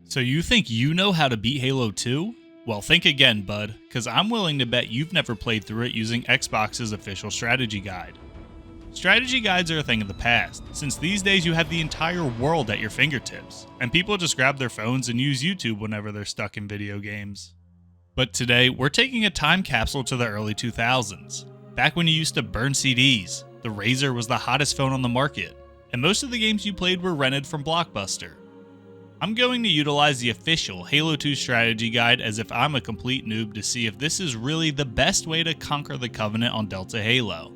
So you think you know how to beat Halo 2? Well, think again, bud, because I'm willing to bet you've never played through it using Xbox's official strategy guide. Strategy guides are a thing of the past, since these days you have the entire world at your fingertips, and people just grab their phones and use YouTube whenever they're stuck in video games. But today, we're taking a time capsule to the early 2000s, back when you used to burn CDs, the Razr was the hottest phone on the market, and most of the games you played were rented from Blockbuster. I'm going to utilize the official Halo 2 strategy guide as if I'm a complete noob to see if this is really the best way to conquer the Covenant on Delta Halo.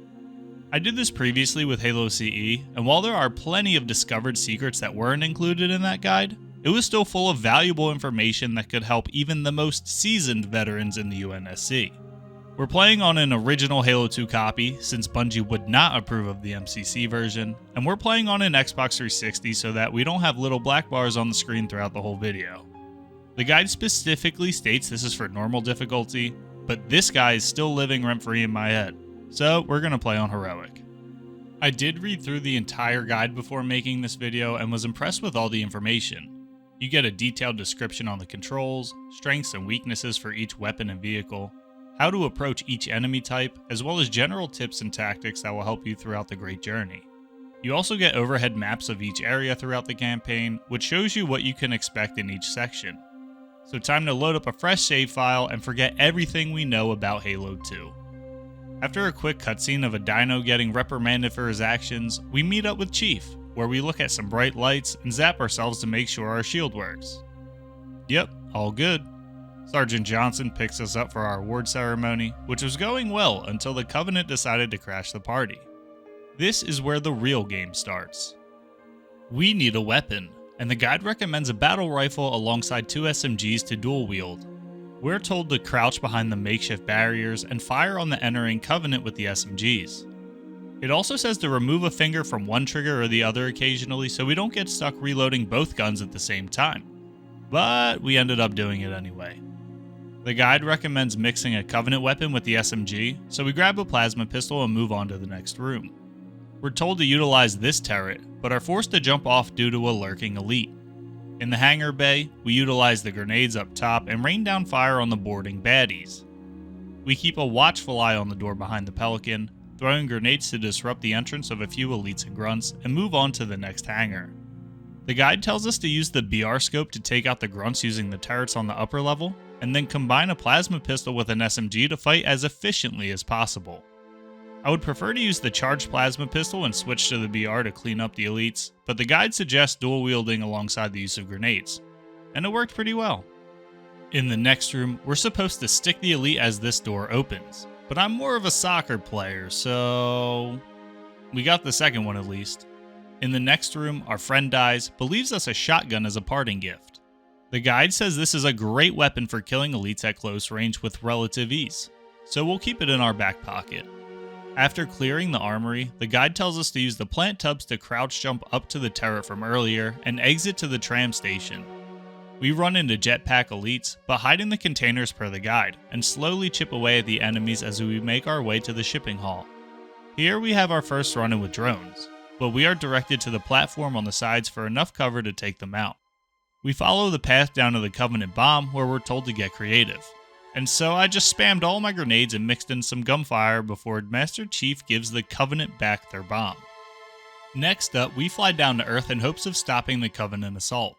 I did this previously with Halo CE, and while there are plenty of discovered secrets that weren't included in that guide, it was still full of valuable information that could help even the most seasoned veterans in the UNSC. We're playing on an original Halo 2 copy, since Bungie would not approve of the MCC version, and we're playing on an Xbox 360 so that we don't have little black bars on the screen throughout the whole video. The guide specifically states this is for normal difficulty, but this guy is still living rent-free in my head, so we're going to play on heroic. I did read through the entire guide before making this video and was impressed with all the information. You get a detailed description on the controls, strengths and weaknesses for each weapon and vehicle, how to approach each enemy type, as well as general tips and tactics that will help you throughout the great journey. You also get overhead maps of each area throughout the campaign, which shows you what you can expect in each section. So time to load up a fresh save file and forget everything we know about Halo 2. After a quick cutscene of a dino getting reprimanded for his actions, we meet up with Chief, where we look at some bright lights and zap ourselves to make sure our shield works. Yep, all good. Sergeant Johnson picks us up for our award ceremony, which was going well until the Covenant decided to crash the party. This is where the real game starts. We need a weapon, and the guide recommends a battle rifle alongside 2 SMGs to dual wield. We're told to crouch behind the makeshift barriers and fire on the entering Covenant with the SMGs. It also says to remove a finger from one trigger or the other occasionally so we don't get stuck reloading both guns at the same time. But we ended up doing it anyway. The guide recommends mixing a Covenant weapon with the SMG, so we grab a plasma pistol and move on to the next room. We're told to utilize this turret, but are forced to jump off due to a lurking elite. In the hangar bay, we utilize the grenades up top and rain down fire on the boarding baddies. We keep a watchful eye on the door behind the Pelican, throwing grenades to disrupt the entrance of a few elites and grunts, and move on to the next hangar. The guide tells us to use the BR scope to take out the grunts using the turrets on the upper level, and then combine a plasma pistol with an SMG to fight as efficiently as possible. I would prefer to use the charged plasma pistol and switch to the BR to clean up the elites, but the guide suggests dual wielding alongside the use of grenades, and it worked pretty well. In the next room, we're supposed to stick the elite as this door opens, but I'm more of a soccer player, so we got the second one at least. In the next room, our friend dies, but leaves us a shotgun as a parting gift. The guide says this is a great weapon for killing elites at close range with relative ease, so we'll keep it in our back pocket. After clearing the armory, the guide tells us to use the plant tubs to crouch jump up to the turret from earlier and exit to the tram station. We run into jetpack elites, but hide in the containers per the guide, and slowly chip away at the enemies as we make our way to the shipping hall. Here we have our first run-in with drones, but we are directed to the platform on the sides for enough cover to take them out. We follow the path down to the Covenant bomb where we're told to get creative. And so I just spammed all my grenades and mixed in some gunfire before Master Chief gives the Covenant back their bomb. Next up, we fly down to Earth in hopes of stopping the Covenant assault.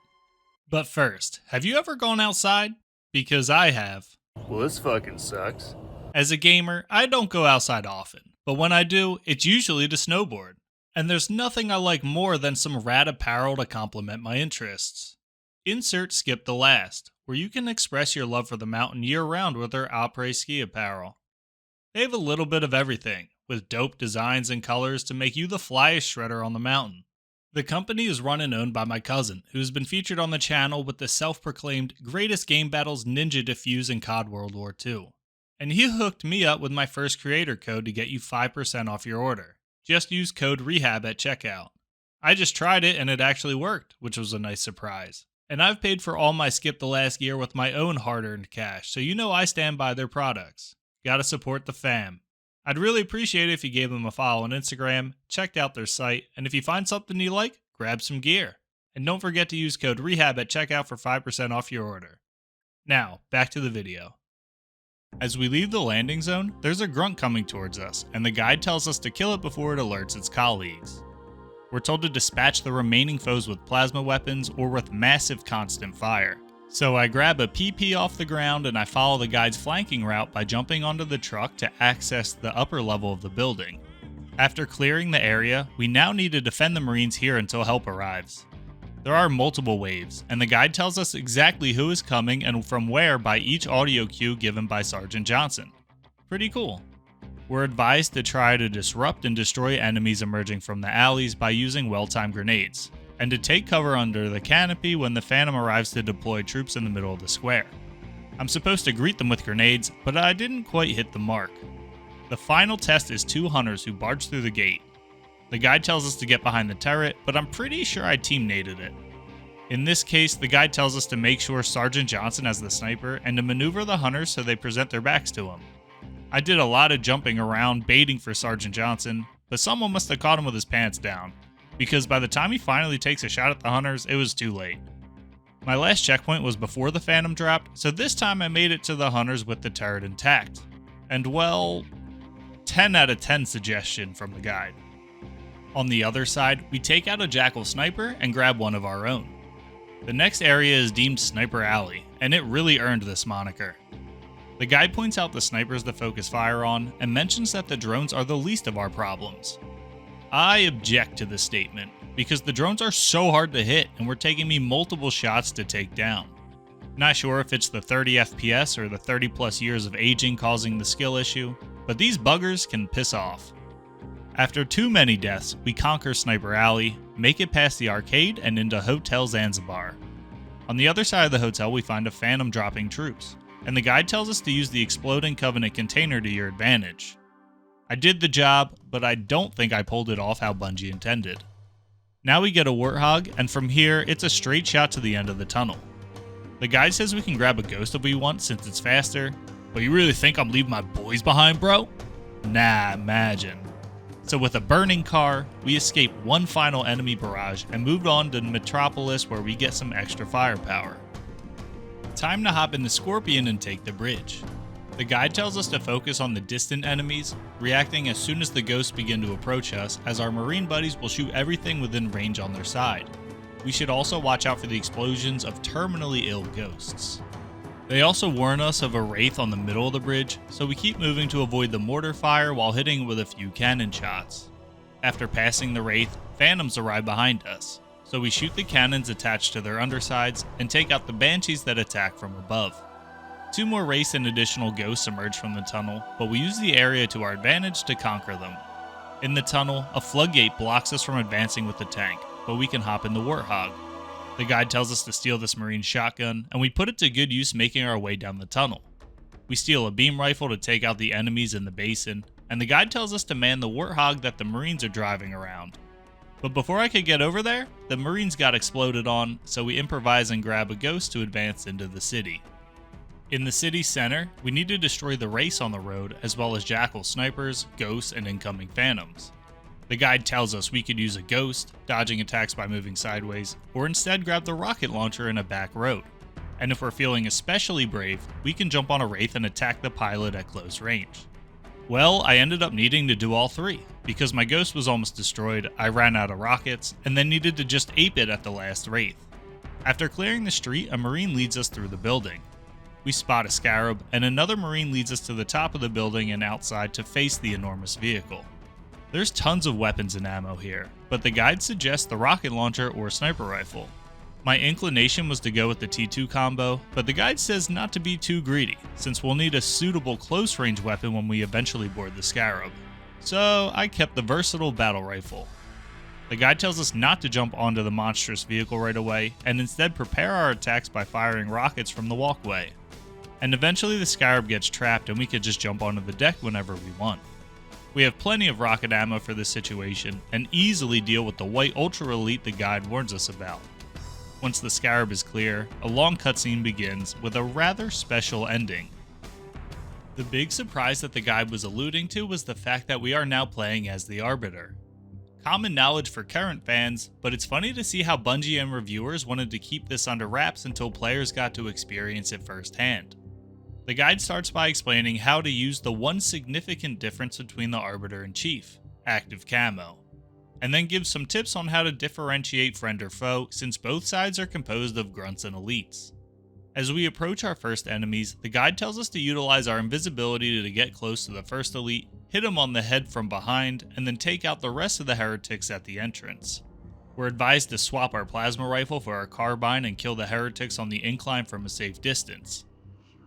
But first, have you ever gone outside? Because I have. Well, this fucking sucks. As a gamer, I don't go outside often, but when I do, it's usually to snowboard. And there's nothing I like more than some rad apparel to complement my interests. Insert Skip the Last, where you can express your love for the mountain year-round with their après-ski apparel. They have a little bit of everything, with dope designs and colors to make you the flyest shredder on the mountain. The company is run and owned by my cousin, who's been featured on the channel with the self-proclaimed greatest game battles Ninja Diffuse in COD World War II. And he hooked me up with my first creator code to get you 5% off your order. Just use code REHAB at checkout. I just tried it and it actually worked, which was a nice surprise. And I've paid for all my Skip the Last gear with my own hard-earned cash, so you know I stand by their products. Gotta support the fam. I'd really appreciate it if you gave them a follow on Instagram, checked out their site, and if you find something you like, grab some gear. And don't forget to use code REHAB at checkout for 5% off your order. Now, back to the video. As we leave the landing zone, there's a grunt coming towards us, and the guide tells us to kill it before it alerts its colleagues. We're told to dispatch the remaining foes with plasma weapons or with massive constant fire. So I grab a PP off the ground and I follow the guide's flanking route by jumping onto the truck to access the upper level of the building. After clearing the area, we now need to defend the Marines here until help arrives. There are multiple waves, and the guide tells us exactly who is coming and from where by each audio cue given by Sergeant Johnson. Pretty cool. We're advised to try to disrupt and destroy enemies emerging from the alleys by using well-timed grenades, and to take cover under the canopy when the Phantom arrives to deploy troops in the middle of the square. I'm supposed to greet them with grenades, but I didn't quite hit the mark. The final test is 2 hunters who barge through the gate. The guide tells us to get behind the turret, but I'm pretty sure I team naded it. In this case, the guide tells us to make sure Sergeant Johnson has the sniper and to maneuver the hunters so they present their backs to him. I did a lot of jumping around baiting for Sergeant Johnson, but someone must have caught him with his pants down, because by the time he finally takes a shot at the hunters, it was too late. My last checkpoint was before the Phantom dropped, so this time I made it to the hunters with the turret intact. And well, 10 out of 10 suggestion from the guide. On the other side, we take out a Jackal sniper and grab one of our own. The next area is deemed Sniper Alley, and it really earned this moniker. The guide points out the snipers to focus fire on, and mentions that the drones are the least of our problems. I object to this statement, because the drones are so hard to hit and were taking me multiple shots to take down. Not sure if it's the 30 FPS or the 30 plus years of aging causing the skill issue, but these buggers can piss off. After too many deaths, we conquer Sniper Alley, make it past the arcade and into Hotel Zanzibar. On the other side of the hotel we find a Phantom dropping troops, and the guide tells us to use the exploding Covenant container to your advantage. I did the job, but I don't think I pulled it off how Bungie intended. Now we get a Warthog, and from here it's a straight shot to the end of the tunnel. The guide says we can grab a Ghost if we want since it's faster, but you really think I'm leaving my boys behind, bro? Nah, imagine. So with a burning car, we escape one final enemy barrage and moved on to Metropolis where we get some extra firepower. Time to hop in the Scorpion and take the bridge. The guide tells us to focus on the distant enemies, reacting as soon as the ghosts begin to approach us, as our Marine buddies will shoot everything within range on their side. We should also watch out for the explosions of terminally ill ghosts. They also warn us of a Wraith on the middle of the bridge, so we keep moving to avoid the mortar fire while hitting it with a few cannon shots. After passing the Wraith, Phantoms arrive behind us, so we shoot the cannons attached to their undersides and take out the Banshees that attack from above. 2 more Wraiths and additional ghosts emerge from the tunnel, but we use the area to our advantage to conquer them. In the tunnel, a floodgate blocks us from advancing with the tank, but we can hop in the Warthog. The guide tells us to steal this Marine shotgun, and we put it to good use making our way down the tunnel. We steal a beam rifle to take out the enemies in the basin, and the guide tells us to man the Warthog that the Marines are driving around. But before I could get over there, the Marines got exploded on, so we improvise and grab a Ghost to advance into the city. In the city center, we need to destroy the race on the road, as well as Jackal snipers, ghosts, and incoming Phantoms. The guide tells us we could use a Ghost, dodging attacks by moving sideways, or instead grab the rocket launcher in a back road. And if we're feeling especially brave, we can jump on a Wraith and attack the pilot at close range. Well, I ended up needing to do all 3, because my Ghost was almost destroyed, I ran out of rockets, and then needed to just ape it at the last Wraith. After clearing the street, a Marine leads us through the building. We spot a Scarab, and another Marine leads us to the top of the building and outside to face the enormous vehicle. There's tons of weapons and ammo here, but the guide suggests the rocket launcher or sniper rifle. My inclination was to go with the T2 combo, but the guide says not to be too greedy, since we'll need a suitable close range weapon when we eventually board the Scarab. So I kept the versatile battle rifle. The guide tells us not to jump onto the monstrous vehicle right away, and instead prepare our attacks by firing rockets from the walkway. And eventually the Scarab gets trapped and we could just jump onto the deck whenever we want. We have plenty of rocket ammo for this situation, and easily deal with the white Ultra Elite the guide warns us about. Once the Scarab is clear, a long cutscene begins with a rather special ending. The big surprise that the guide was alluding to was the fact that we are now playing as the Arbiter. Common knowledge for current fans, but it's funny to see how Bungie and reviewers wanted to keep this under wraps until players got to experience it firsthand. The guide starts by explaining how to use the one significant difference between the Arbiter and Chief, active camo, and then gives some tips on how to differentiate friend or foe since both sides are composed of grunts and elites. As we approach our first enemies, the guide tells us to utilize our invisibility to get close to the first elite, hit him on the head from behind, and then take out the rest of the heretics at the entrance. We're advised to swap our plasma rifle for our carbine and kill the heretics on the incline from a safe distance.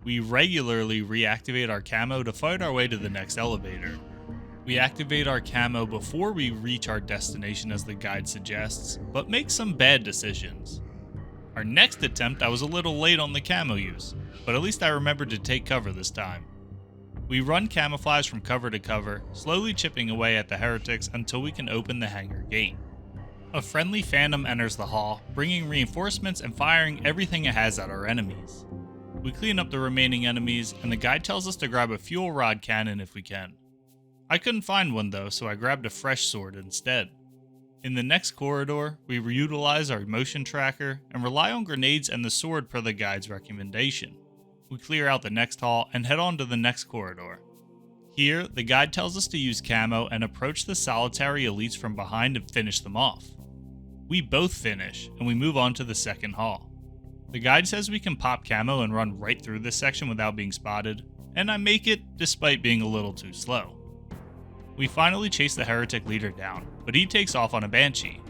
We regularly reactivate our camo to fight our way to the next elevator. We activate our camo before we reach our destination as the guide suggests, but make some bad decisions. Our next attempt, I was a little late on the camo use, but at least I remembered to take cover this time. We run camouflage from cover to cover, slowly chipping away at the heretics until we can open the hangar gate. A friendly phantom enters the hall, bringing reinforcements and firing everything it has at our enemies. We clean up the remaining enemies, and the guide tells us to grab a fuel rod cannon if we can. I couldn't find one though, so I grabbed a fresh sword instead. In the next corridor, we reutilize our motion tracker and rely on grenades and the sword per the guide's recommendation. We clear out the next hall and head on to the next corridor. Here, the guide tells us to use camo and approach the solitary elites from behind and finish them off. We both finish, and we move on to the second hall. The guide says we can pop camo and run right through this section without being spotted, and I make it despite being a little too slow. We finally chase the heretic leader down, but he takes off on a Banshee.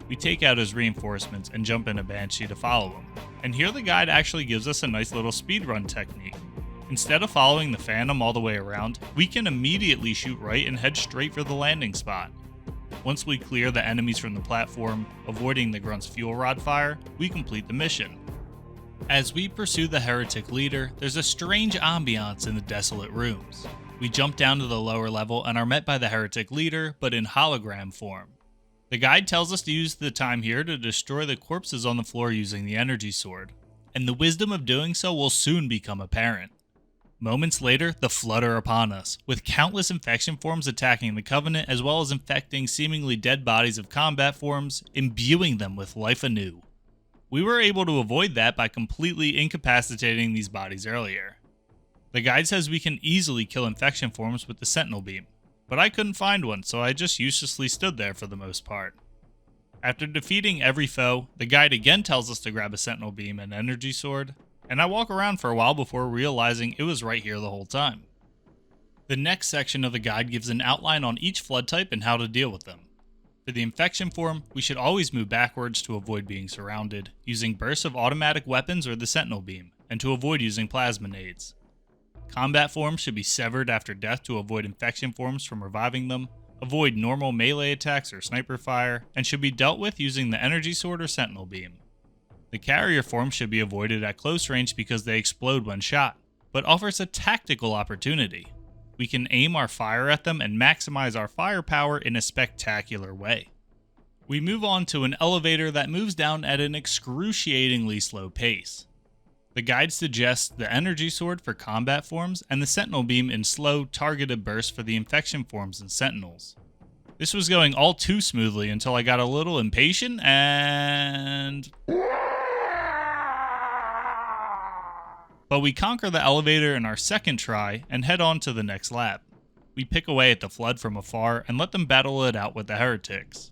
We take out his reinforcements and jump in a Banshee to follow him, and here the guide actually gives us a nice little speedrun technique. Instead of following the Phantom all the way around, we can immediately shoot right and head straight for the landing spot. Once we clear the enemies from the platform, avoiding the Grunt's fuel rod fire, we complete the mission. As we pursue the heretic leader, there's a strange ambiance in the desolate rooms. We jump down to the lower level and are met by the heretic leader, but in hologram form. The guide tells us to use the time here to destroy the corpses on the floor using the energy sword, and the wisdom of doing so will soon become apparent. Moments later, the flood are upon us, with countless infection forms attacking the Covenant as well as infecting seemingly dead bodies of combat forms, imbuing them with life anew. We were able to avoid that by completely incapacitating these bodies earlier. The guide says we can easily kill infection forms with the Sentinel Beam, but I couldn't find one, so I just uselessly stood there for the most part. After defeating every foe, the guide again tells us to grab a Sentinel Beam and energy sword, and I walk around for a while before realizing it was right here the whole time. The next section of the guide gives an outline on each flood type and how to deal with them. For the infection form, we should always move backwards to avoid being surrounded, using bursts of automatic weapons or the Sentinel Beam, and to avoid using plasma nades. Combat forms should be severed after death to avoid infection forms from reviving them, avoid normal melee attacks or sniper fire, and should be dealt with using the energy sword or Sentinel Beam. The carrier form should be avoided at close range because they explode when shot, but offers a tactical opportunity. We can aim our fire at them and maximize our firepower in a spectacular way. We move on to an elevator that moves down at an excruciatingly slow pace. The guide suggests the energy sword for combat forms and the Sentinel Beam in slow, targeted bursts for the infection forms and sentinels. This was going all too smoothly until I got a little impatient and... But we conquer the elevator in our second try and head on to the next lab. We pick away at the flood from afar and let them battle it out with the heretics.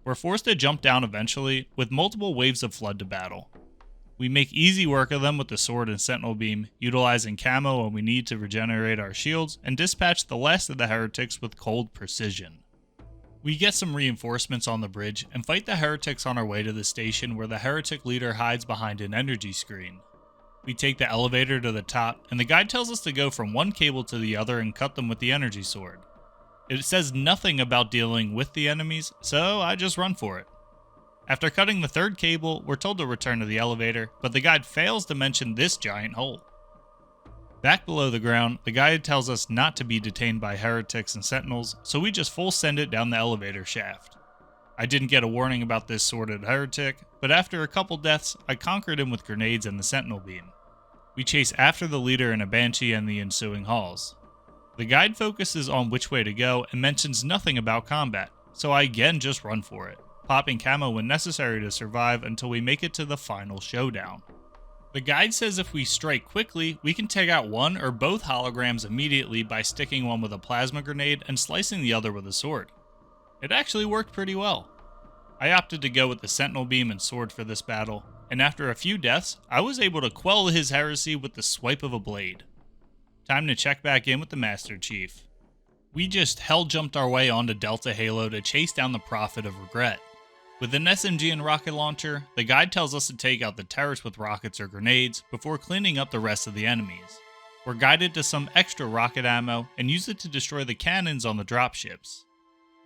We're forced to jump down eventually, with multiple waves of flood to battle. We make easy work of them with the sword and Sentinel Beam, utilizing camo when we need to regenerate our shields, and dispatch the last of the heretics with cold precision. We get some reinforcements on the bridge and fight the heretics on our way to the station where the heretic leader hides behind an energy screen. We take the elevator to the top, and the guide tells us to go from one cable to the other and cut them with the energy sword. It says nothing about dealing with the enemies, so I just run for it. After cutting the third cable, we're told to return to the elevator, but the guide fails to mention this giant hole. Back below the ground, the guide tells us not to be detained by heretics and sentinels, so we just full send it down the elevator shaft. I didn't get a warning about this sordid heretic, but after a couple deaths, I conquered him with grenades and the Sentinel Beam. We chase after the leader in a Banshee and the ensuing halls. The guide focuses on which way to go and mentions nothing about combat, so I again just run for it, popping camo when necessary to survive until we make it to the final showdown. The guide says if we strike quickly, we can take out one or both holograms immediately by sticking one with a plasma grenade and slicing the other with a sword. It actually worked pretty well. I opted to go with the sentinel beam and sword for this battle, and after a few deaths, I was able to quell his heresy with the swipe of a blade. Time to check back in with the Master Chief. We just hell-jumped our way onto Delta Halo to chase down the Prophet of Regret. With an SMG and rocket launcher, the guide tells us to take out the turrets with rockets or grenades before cleaning up the rest of the enemies. We're guided to some extra rocket ammo and use it to destroy the cannons on the dropships.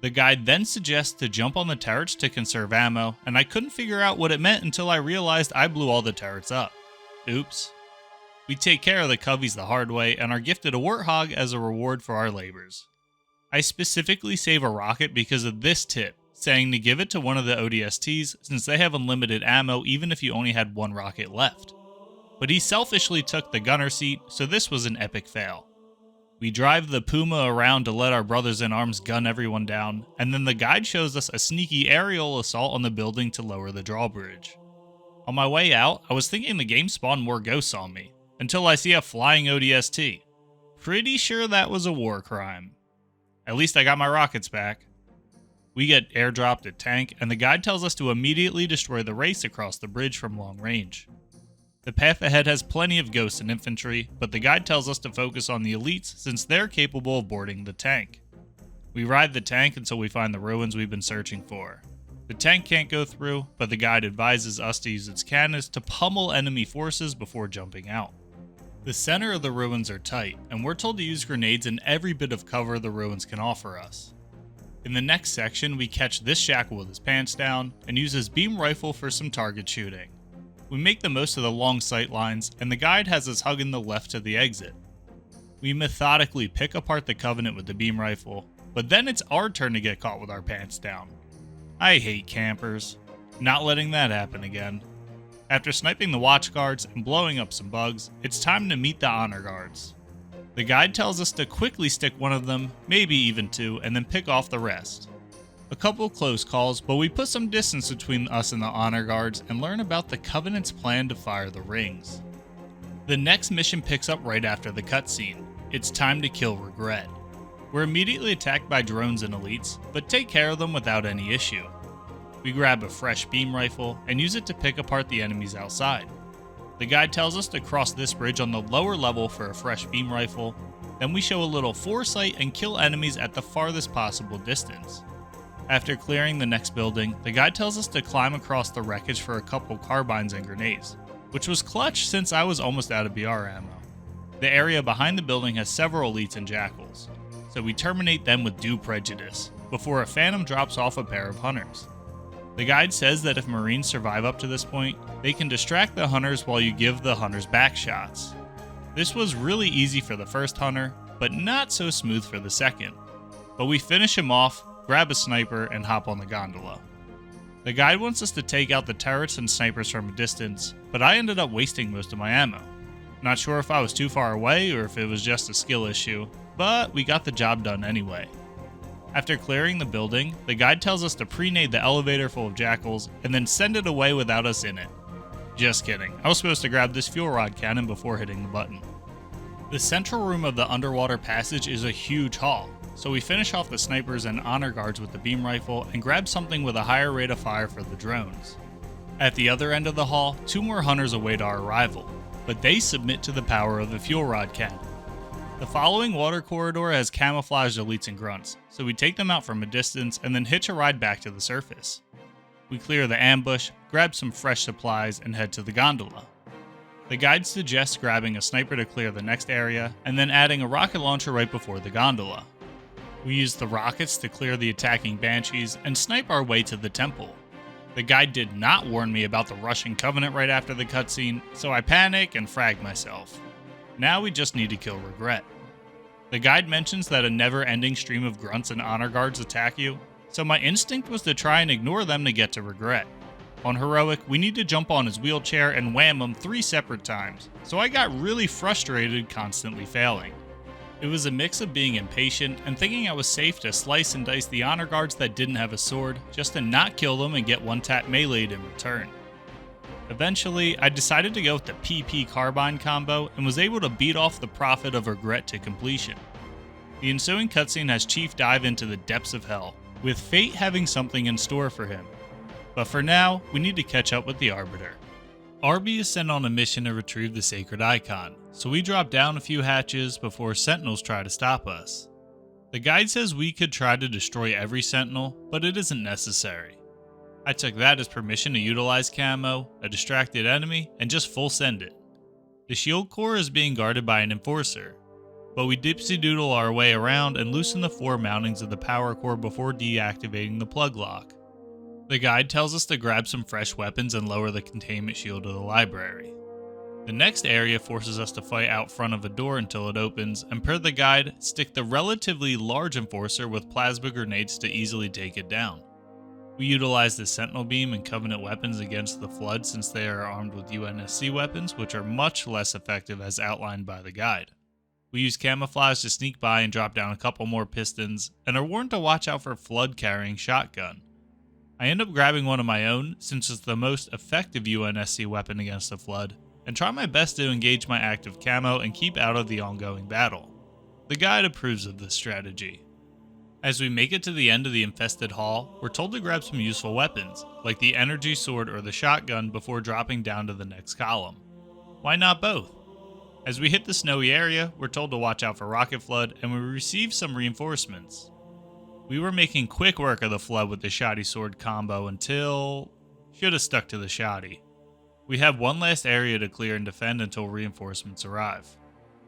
The guide then suggests to jump on the turrets to conserve ammo, and I couldn't figure out what it meant until I realized I blew all the turrets up. Oops. We take care of the Coveys the hard way and are gifted a Warthog as a reward for our labors. I specifically save a rocket because of this tip, saying to give it to one of the ODSTs since they have unlimited ammo even if you only had one rocket left. But he selfishly took the gunner seat, so this was an epic fail. We drive the Puma around to let our brothers in arms gun everyone down, and then the guide shows us a sneaky aerial assault on the building to lower the drawbridge. On my way out, I was thinking the game spawned more ghosts on me, until I see a flying ODST. Pretty sure that was a war crime. At least I got my rockets back. We get airdropped at tank, and the guide tells us to immediately destroy the race across the bridge from long range. The path ahead has plenty of ghosts and infantry, but the guide tells us to focus on the elites since they're capable of boarding the tank. We ride the tank until we find the ruins we've been searching for. The tank can't go through, but the guide advises us to use its cannons to pummel enemy forces before jumping out. The center of the ruins are tight, and we're told to use grenades in every bit of cover the ruins can offer us. In the next section, we catch this shackle with his pants down, and use his beam rifle for some target shooting. We make the most of the long sight lines, and the guide has us hugging the left to the exit. We methodically pick apart the Covenant with the beam rifle, but then it's our turn to get caught with our pants down. I hate campers. Not letting that happen again. After sniping the watch guards and blowing up some bugs, it's time to meet the honor guards. The guide tells us to quickly stick one of them, maybe even two, and then pick off the rest. A couple close calls, but we put some distance between us and the honor guards and learn about the Covenant's plan to fire the rings. The next mission picks up right after the cutscene. It's time to kill Regret. We're immediately attacked by drones and elites, but take care of them without any issue. We grab a fresh beam rifle and use it to pick apart the enemies outside. The guide tells us to cross this bridge on the lower level for a fresh beam rifle, then we show a little foresight and kill enemies at the farthest possible distance. After clearing the next building, the guide tells us to climb across the wreckage for a couple carbines and grenades, which was clutch since I was almost out of BR ammo. The area behind the building has several elites and jackals, so we terminate them with due prejudice, before a phantom drops off a pair of hunters. The guide says that if Marines survive up to this point, they can distract the hunters while you give the hunters back shots. This was really easy for the first hunter, but not so smooth for the second. But we finish him off, grab a sniper, and hop on the gondola. The guide wants us to take out the turrets and snipers from a distance, but I ended up wasting most of my ammo. Not sure if I was too far away or if it was just a skill issue, but we got the job done anyway. After clearing the building, the guide tells us to pre-nade the elevator full of jackals and then send it away without us in it. Just kidding, I was supposed to grab this fuel rod cannon before hitting the button. The central room of the underwater passage is a huge hall, so we finish off the snipers and honor guards with the beam rifle and grab something with a higher rate of fire for the drones. At the other end of the hall, two more hunters await our arrival, but they submit to the power of the fuel rod cannon. The following water corridor has camouflaged elites and grunts, so we take them out from a distance and then hitch a ride back to the surface. We clear the ambush, grab some fresh supplies, and head to the gondola. The guide suggests grabbing a sniper to clear the next area, and then adding a rocket launcher right before the gondola. We use the rockets to clear the attacking banshees and snipe our way to the temple. The guide did not warn me about the Russian Covenant right after the cutscene, so I panic and frag myself. Now we just need to kill Regret. The guide mentions that a never-ending stream of grunts and honor guards attack you, so my instinct was to try and ignore them to get to Regret. On Heroic, we need to jump on his wheelchair and wham him 3 separate times, so I got really frustrated constantly failing. It was a mix of being impatient and thinking I was safe to slice and dice the honor guards that didn't have a sword, just to not kill them and get one-tap meleeed in return. Eventually, I decided to go with the PP Carbine combo and was able to beat off the Prophet of Regret to completion. The ensuing cutscene has Chief dive into the depths of hell, with fate having something in store for him. But for now, we need to catch up with the Arbiter. Arby is sent on a mission to retrieve the sacred icon, so we drop down a few hatches before sentinels try to stop us. The guide says we could try to destroy every sentinel, but it isn't necessary. I took that as permission to utilize camo, a distracted enemy, and just full send it. The shield core is being guarded by an enforcer, but we dipsy doodle our way around and loosen the 4 mountings of the power core before deactivating the plug lock. The guide tells us to grab some fresh weapons and lower the containment shield of the library. The next area forces us to fight out front of a door until it opens, and per the guide, stick the relatively large enforcer with plasma grenades to easily take it down. We utilize the Sentinel Beam and Covenant weapons against the Flood since they are armed with UNSC weapons, which are much less effective as outlined by the guide. We use camouflage to sneak by and drop down a couple more pistons, and are warned to watch out for Flood carrying shotgun. I end up grabbing one of my own since it's the most effective UNSC weapon against the Flood, and try my best to engage my active camo and keep out of the ongoing battle. The guide approves of this strategy. As we make it to the end of the infested hall, we're told to grab some useful weapons, like the energy sword or the shotgun before dropping down to the next column. Why not both? As we hit the snowy area, we're told to watch out for rocket flood, and we receive some reinforcements. We were making quick work of the Flood with the shoddy sword combo until... should have stuck to the shoddy. We have one last area to clear and defend until reinforcements arrive.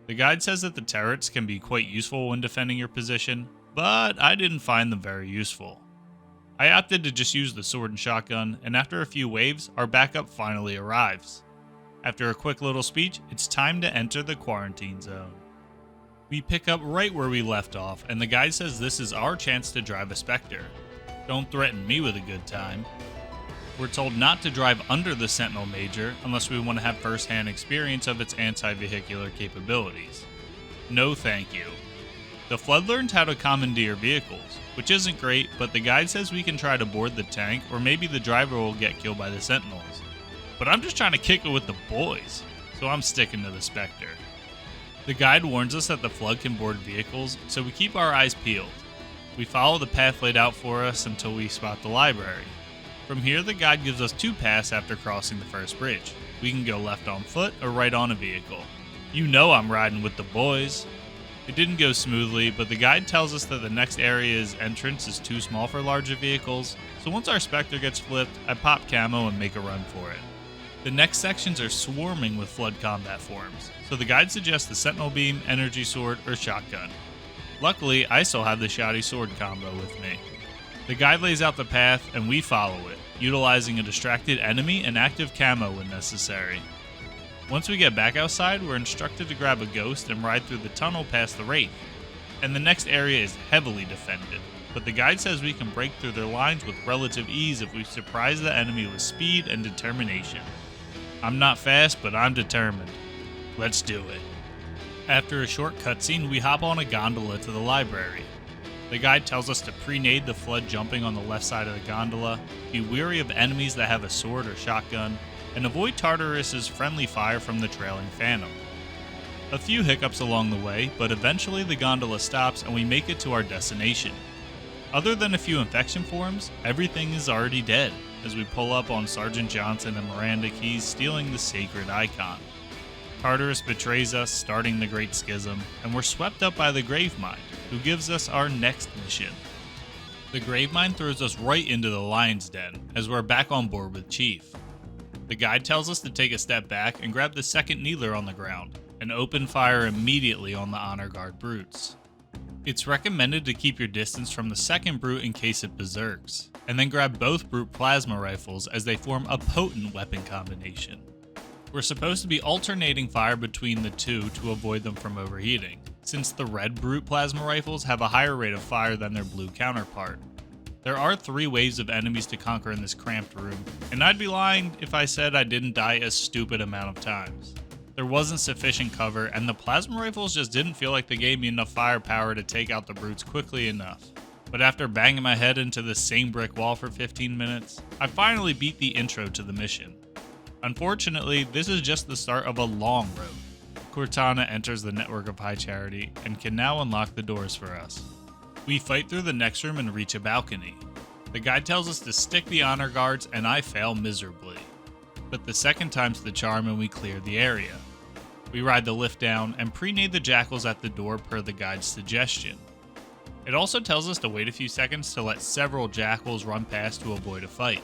The guide says that the turrets can be quite useful when defending your position, but I didn't find them very useful. I opted to just use the sword and shotgun, and after a few waves, our backup finally arrives. After a quick little speech, it's time to enter the quarantine zone. We pick up right where we left off, and the guide says this is our chance to drive a Spectre. Don't threaten me with a good time. We're told not to drive under the Sentinel Major unless we want to have first-hand experience of its anti-vehicular capabilities. No thank you. The Flood learned how to commandeer vehicles, which isn't great, but the guide says we can try to board the tank, or maybe the driver will get killed by the Sentinels. But I'm just trying to kick it with the boys, so I'm sticking to the Spectre. The guide warns us that the Flood can board vehicles, so we keep our eyes peeled. We follow the path laid out for us until we spot the library. From here, the guide gives us 2 paths after crossing the first bridge. We can go left on foot or right on a vehicle. You know I'm riding with the boys. It didn't go smoothly, but the guide tells us that the next area's entrance is too small for larger vehicles, so once our Spectre gets flipped, I pop camo and make a run for it. The next sections are swarming with Flood combat forms, so the guide suggests the Sentinel Beam, Energy Sword, or Shotgun. Luckily, I still have the Shoddy Sword combo with me. The guide lays out the path, and we follow it, utilizing a distracted enemy and active camo when necessary. Once we get back outside, we're instructed to grab a ghost and ride through the tunnel past the Wraith. And the next area is heavily defended, but the guide says we can break through their lines with relative ease if we surprise the enemy with speed and determination. I'm not fast, but I'm determined. Let's do it. After a short cutscene, we hop on a gondola to the library. The guide tells us to pre-nade the Flood jumping on the left side of the gondola, be wary of enemies that have a sword or shotgun, and avoid Tartarus's friendly fire from the trailing Phantom. A few hiccups along the way, but eventually the gondola stops and we make it to our destination. Other than a few infection forms, everything is already dead, as we pull up on Sergeant Johnson and Miranda Keys stealing the sacred icon. Tartarus betrays us, starting the Great Schism, and we're swept up by the Gravemind, who gives us our next mission. The Gravemind throws us right into the Lion's Den, as we're back on board with Chief. The guide tells us to take a step back and grab the second Needler on the ground, and open fire immediately on the Honor Guard brutes. It's recommended to keep your distance from the second brute in case it berserks, and then grab both brute plasma rifles as they form a potent weapon combination. We're supposed to be alternating fire between the two to avoid them from overheating, since the red brute plasma rifles have a higher rate of fire than their blue counterpart. There are 3 waves of enemies to conquer in this cramped room, and I'd be lying if I said I didn't die a stupid amount of times. There wasn't sufficient cover, and the plasma rifles just didn't feel like they gave me enough firepower to take out the brutes quickly enough. But after banging my head into the same brick wall for 15 minutes, I finally beat the intro to the mission. Unfortunately, this is just the start of a long road. Cortana enters the network of high charity and can now unlock the doors for us. We fight through the next room and reach a balcony. The guide tells us to stick the honor guards, and I fail miserably. But the second time's the charm and we clear the area. We ride the lift down and pre-nade the jackals at the door per the guide's suggestion. It also tells us to wait a few seconds to let several jackals run past to avoid a fight.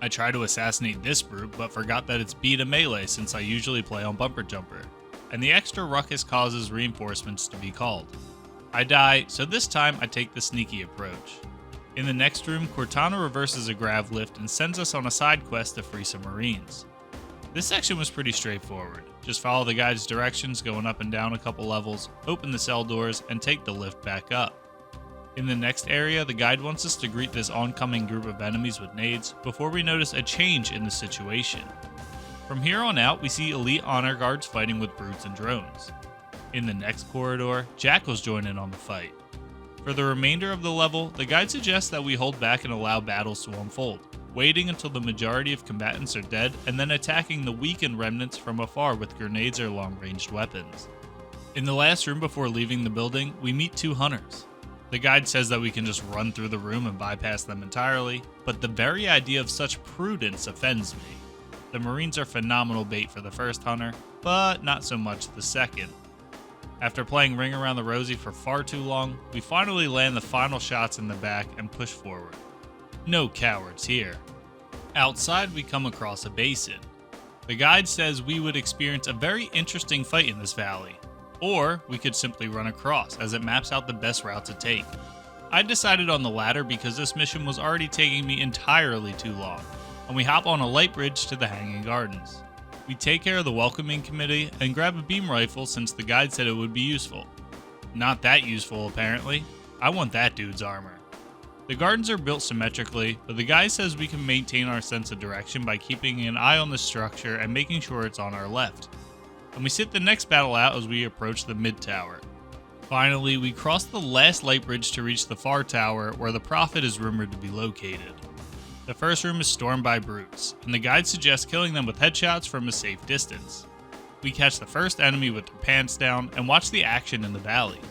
I try to assassinate this brute, but forgot that it's B to melee since I usually play on bumper jumper, and the extra ruckus causes reinforcements to be called. I die, so this time I take the sneaky approach. In the next room, Cortana reverses a grav lift and sends us on a side quest to free some marines. This section was pretty straightforward. Just follow the guide's directions going up and down a couple levels, open the cell doors, and take the lift back up. In the next area, the guide wants us to greet this oncoming group of enemies with nades before we notice a change in the situation. From here on out, we see elite honor guards fighting with brutes and drones. In the next corridor, jackals join in on the fight. For the remainder of the level, the guide suggests that we hold back and allow battles to unfold, waiting until the majority of combatants are dead and then attacking the weakened remnants from afar with grenades or long-ranged weapons. In the last room before leaving the building, we meet two hunters. The guide says that we can just run through the room and bypass them entirely, but the very idea of such prudence offends me. The Marines are phenomenal bait for the first hunter, but not so much the second. After playing Ring Around the Rosie for far too long, we finally land the final shots in the back and push forward. No cowards here. Outside, we come across a basin. The guide says we would experience a very interesting fight in this valley, or we could simply run across as it maps out the best route to take. I decided on the latter because this mission was already taking me entirely too long, and we hop on a light bridge to the Hanging Gardens. We take care of the welcoming committee and grab a beam rifle since the guide said it would be useful. Not that useful, apparently. I want that dude's armor. The gardens are built symmetrically, but the guy says we can maintain our sense of direction by keeping an eye on the structure and making sure it's on our left. And we sit the next battle out as we approach the mid tower. Finally, we cross the last light bridge to reach the far tower where the Prophet is rumored to be located. The first room is stormed by brutes, and the guide suggests killing them with headshots from a safe distance. We catch the first enemy with their pants down and watch the action in the valley.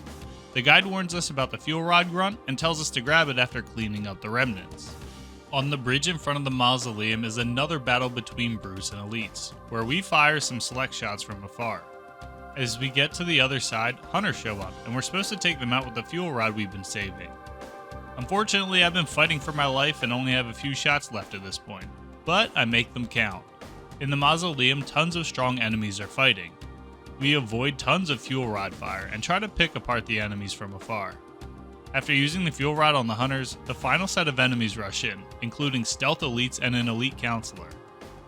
The guide warns us about the fuel rod grunt and tells us to grab it after cleaning up the remnants. On the bridge in front of the mausoleum is another battle between brutes and elites, where we fire some select shots from afar. As we get to the other side, hunters show up, and we're supposed to take them out with the fuel rod we've been saving. Unfortunately, I've been fighting for my life and only have a few shots left at this point, but I make them count. In the mausoleum, tons of strong enemies are fighting. We avoid tons of fuel rod fire and try to pick apart the enemies from afar. After using the fuel rod on the hunters, the final set of enemies rush in, including stealth elites and an elite counselor.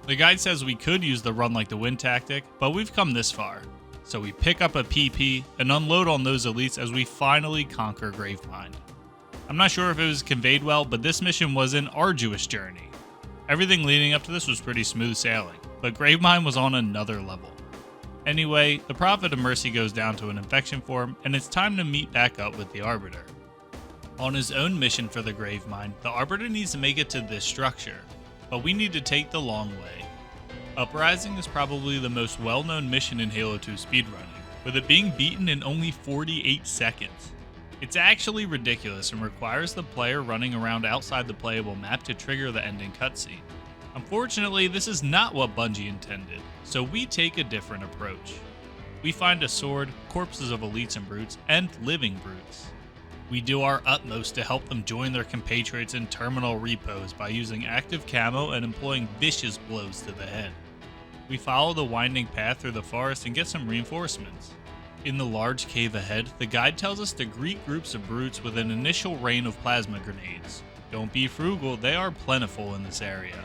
The guide says we could use the run like the wind tactic, but we've come this far. So we pick up a PP and unload on those elites as we finally conquer Gravemind. I'm not sure if it was conveyed well, but this mission was an arduous journey. Everything leading up to this was pretty smooth sailing, but Gravemind was on another level. Anyway, the Prophet of Mercy goes down to an infection form, and it's time to meet back up with the Arbiter. On his own mission for the Gravemind, the Arbiter needs to make it to this structure, but we need to take the long way. Uprising is probably the most well-known mission in Halo 2 speedrunning, with it being beaten in only 48 seconds. It's actually ridiculous and requires the player running around outside the playable map to trigger the ending cutscene. Unfortunately, this is not what Bungie intended, so we take a different approach. We find a sword, corpses of elites and brutes, and living brutes. We do our utmost to help them join their compatriots in terminal repos by using active camo and employing vicious blows to the head. We follow the winding path through the forest and get some reinforcements. In the large cave ahead, the guide tells us to greet groups of brutes with an initial rain of plasma grenades. Don't be frugal, they are plentiful in this area.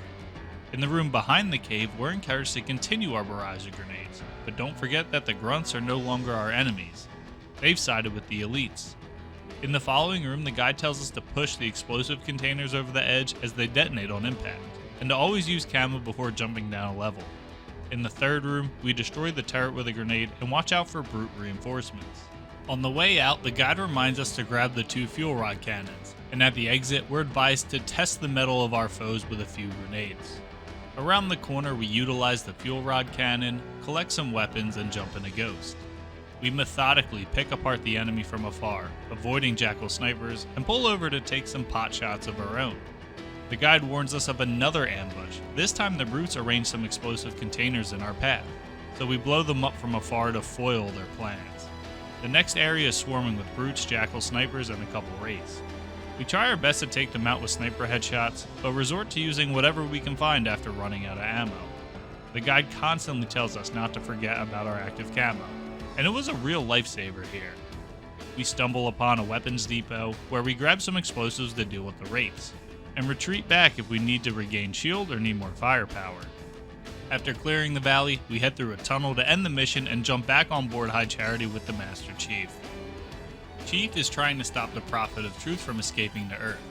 In the room behind the cave, we're encouraged to continue our barrage of grenades, but don't forget that the grunts are no longer our enemies. They've sided with the elites. In the following room, the guide tells us to push the explosive containers over the edge as they detonate on impact, and to always use camo before jumping down a level. In the third room, we destroy the turret with a grenade and watch out for brute reinforcements. On the way out, the guide reminds us to grab the 2 fuel rod cannons, and at the exit, we're advised to test the metal of our foes with a few grenades. Around the corner, we utilize the fuel rod cannon, collect some weapons, and jump in a ghost. We methodically pick apart the enemy from afar, avoiding jackal snipers, and pull over to take some pot shots of our own. The guide warns us of another ambush. This time the brutes arrange some explosive containers in our path, so we blow them up from afar to foil their plans. The next area is swarming with brutes, jackal snipers, and a couple wraiths. We try our best to take them out with sniper headshots, but resort to using whatever we can find after running out of ammo. The guide constantly tells us not to forget about our active camo, and it was a real lifesaver here. We stumble upon a weapons depot, where we grab some explosives to deal with the wraiths, and retreat back if we need to regain shield or need more firepower. After clearing the valley, we head through a tunnel to end the mission and jump back on board High Charity with the Master Chief. Chief is trying to stop the Prophet of Truth from escaping to Earth.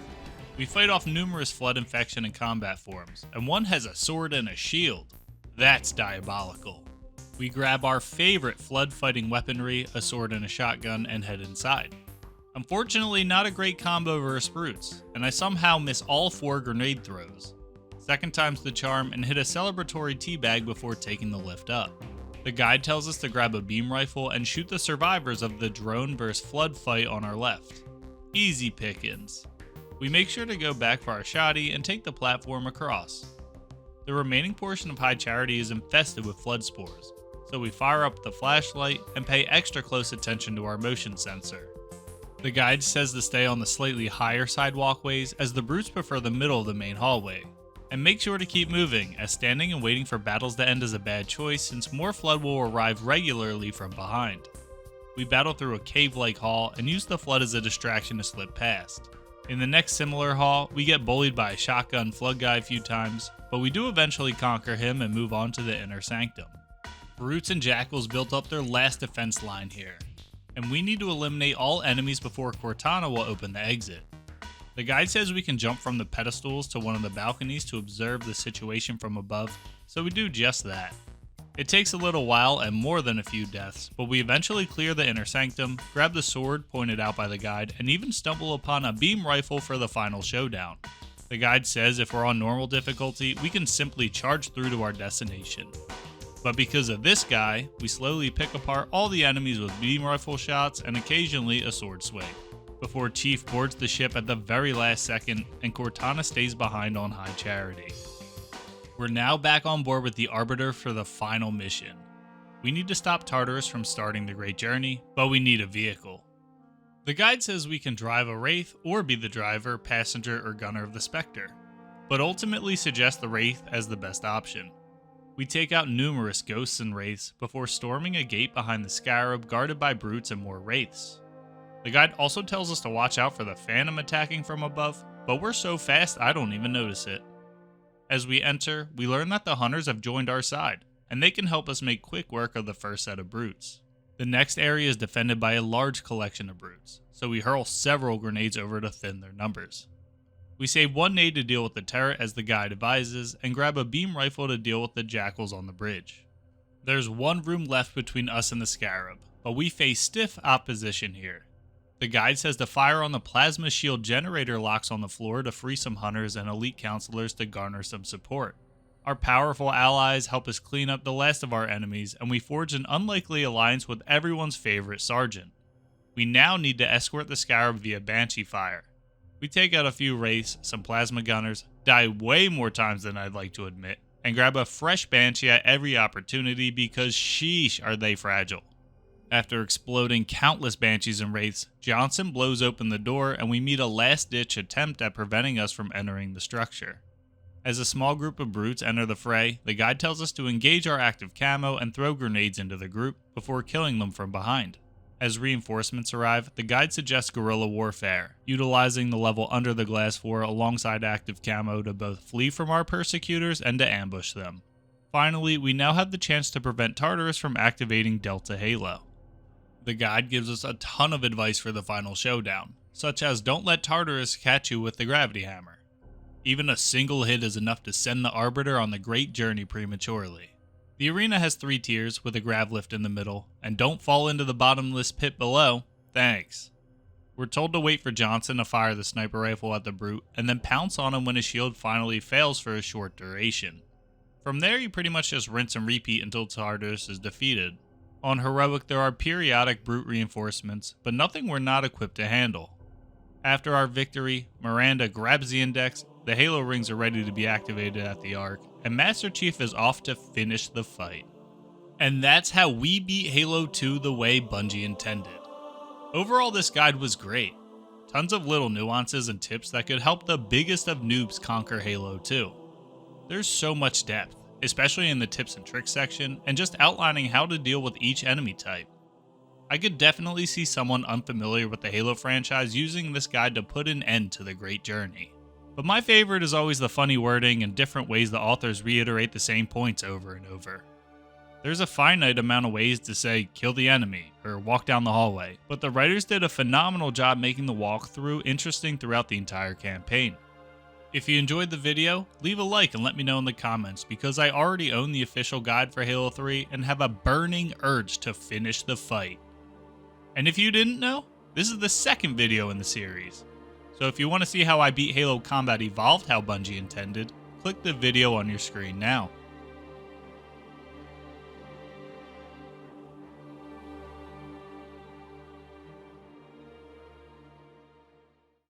We fight off numerous flood infection and combat forms, and one has a sword and a shield. That's diabolical. We grab our favorite flood fighting weaponry, a sword and a shotgun, and head inside. Unfortunately, not a great combo versus brutes, and I somehow miss all 4 grenade throws. Second time's the charm, and hit a celebratory teabag before taking the lift up. The guide tells us to grab a beam rifle and shoot the survivors of the drone vs flood fight on our left. Easy pickings. We make sure to go back for our shoddy and take the platform across. The remaining portion of High Charity is infested with flood spores, so we fire up the flashlight and pay extra close attention to our motion sensor. The guide says to stay on the slightly higher side walkways, as the brutes prefer the middle of the main hallway. And make sure to keep moving, as standing and waiting for battles to end is a bad choice since more flood will arrive regularly from behind. We battle through a cave-like hall and use the flood as a distraction to slip past. In the next similar hall, we get bullied by a shotgun flood guy a few times, but we do eventually conquer him and move on to the inner sanctum. Brutes and jackals built up their last defense line here, and we need to eliminate all enemies before Cortana will open the exit. The guide says we can jump from the pedestals to one of the balconies to observe the situation from above, so we do just that. It takes a little while and more than a few deaths, but we eventually clear the inner sanctum, grab the sword pointed out by the guide, and even stumble upon a beam rifle for the final showdown. The guide says if we're on normal difficulty, we can simply charge through to our destination. But because of this guy, we slowly pick apart all the enemies with beam rifle shots and occasionally a sword swing, before Chief boards the ship at the very last second and Cortana stays behind on High Charity. We're now back on board with the Arbiter for the final mission. We need to stop Tartarus from starting the Great Journey, but we need a vehicle. The guide says we can drive a Wraith or be the driver, passenger, or gunner of the Spectre, but ultimately suggests the Wraith as the best option. We take out numerous ghosts and wraiths before storming a gate behind the Scarab guarded by brutes and more wraiths. The guide also tells us to watch out for the Phantom attacking from above, but we're so fast I don't even notice it. As we enter, we learn that the hunters have joined our side, and they can help us make quick work of the first set of brutes. The next area is defended by a large collection of brutes, so we hurl several grenades over to thin their numbers. We save one nade to deal with the turret as the guide advises, and grab a beam rifle to deal with the jackals on the bridge. There's one room left between us and the Scarab, but we face stiff opposition here. The guide says to fire on the plasma shield generator locks on the floor to free some hunters and elite counselors to garner some support. Our powerful allies help us clean up the last of our enemies, and we forge an unlikely alliance with everyone's favorite sergeant. We now need to escort the Scarab via Banshee fire. We take out a few wraiths, some plasma gunners, die way more times than I'd like to admit, and grab a fresh Banshee at every opportunity because sheesh are they fragile. After exploding countless Banshees and wraiths, Johnson blows open the door and we meet a last-ditch attempt at preventing us from entering the structure. As a small group of brutes enter the fray, the guide tells us to engage our active camo and throw grenades into the group before killing them from behind. As reinforcements arrive, the guide suggests guerrilla warfare, utilizing the level under the glass floor alongside active camo to both flee from our persecutors and to ambush them. Finally, we now have the chance to prevent Tartarus from activating Delta Halo. The guide gives us a ton of advice for the final showdown, such as don't let Tartarus catch you with the gravity hammer. Even a single hit is enough to send the Arbiter on the Great Journey prematurely. The arena has 3 tiers with a grav lift in the middle, and don't fall into the bottomless pit below, thanks. We're told to wait for Johnson to fire the sniper rifle at the brute, and then pounce on him when his shield finally fails for a short duration. From there, you pretty much just rinse and repeat until Tartarus is defeated. On Heroic, there are periodic brute reinforcements, but nothing we're not equipped to handle. After our victory, Miranda grabs the index, the Halo rings are ready to be activated at the Ark, and Master Chief is off to finish the fight. And that's how we beat Halo 2 the way Bungie intended. Overall, this guide was great. Tons of little nuances and tips that could help the biggest of noobs conquer Halo 2. There's so much depth, especially in the tips and tricks section, and just outlining how to deal with each enemy type. I could definitely see someone unfamiliar with the Halo franchise using this guide to put an end to the great journey. But my favorite is always the funny wording and different ways the authors reiterate the same points over and over. There's a finite amount of ways to say, kill the enemy, or walk down the hallway, but the writers did a phenomenal job making the walkthrough interesting throughout the entire campaign. If you enjoyed the video, leave a like and let me know in the comments, because I already own the official guide for Halo 3 and have a burning urge to finish the fight. And if you didn't know, this is the second video in the series. So if you want to see how I beat Halo Combat Evolved how Bungie intended, click the video on your screen now.